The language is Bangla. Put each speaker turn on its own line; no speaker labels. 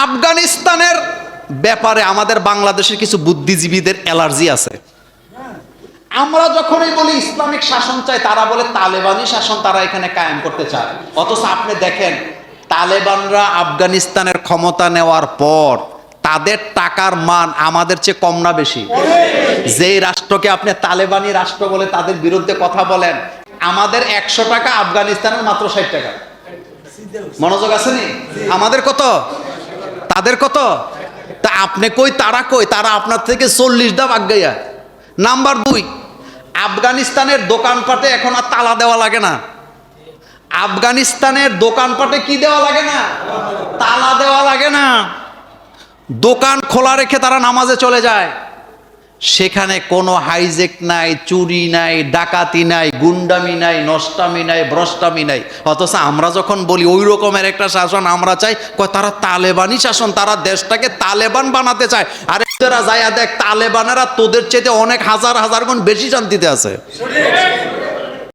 আফগানিস্তানের ব্যাপারে আমাদের বাংলাদেশের কিছু বুদ্ধিজীবীদের অ্যালার্জি আছে। আমরা যখনই বলি ইসলামিক শাসন চাই, তারা বলে তালেবানি শাসন তারা এখানে কায়েম করতে চায়। অথচ আপনি দেখেন, তালেবানরা আফগানিস্তানের ক্ষমতা নেওয়ার পর তাদের টাকার মান আমাদের চেয়ে কম না বেশি? যেই রাষ্ট্রকে আপনি তালেবানি রাষ্ট্র বলে তাদের বিরুদ্ধে কথা বলেন, আমাদের 100 টাকা আফগানিস্তানের মাত্র 60 টাকা। মনোযোগ আছে নি? আমাদের কত, তাদের কত? তা আপনি কই, তারা কই? তারা আপনার থেকে 40 ধাপ আগাইয়া। নাম্বার 2, আফগানিস্তানের দোকানপাটে এখন আর তালা দেওয়া লাগে না। আফগানিস্তানের দোকানপাটে কি দেওয়া লাগে না? তালা দেওয়া লাগে না। দোকান খোলা রেখে তারা নামাজে চলে যায়। সেখানে কোনো হাইজেক নাই, চুরি নাই, ডাকাতি নাই, গুন্ডামি নাই, নষ্টামি নাই, ভ্রষ্টামি নাই। অথচ আমরা যখন বলি ওই রকমের একটা শাসন আমরা চাই, কয় তারা তালেবানি শাসন, তারা দেশটাকে তালেবান বানাতে চায়। আরে তোরা যাইয়া দেখ, তালেবানেরা তোদের চেয়ে অনেক হাজার হাজার গুণ বেশি শান্তিতে আছে।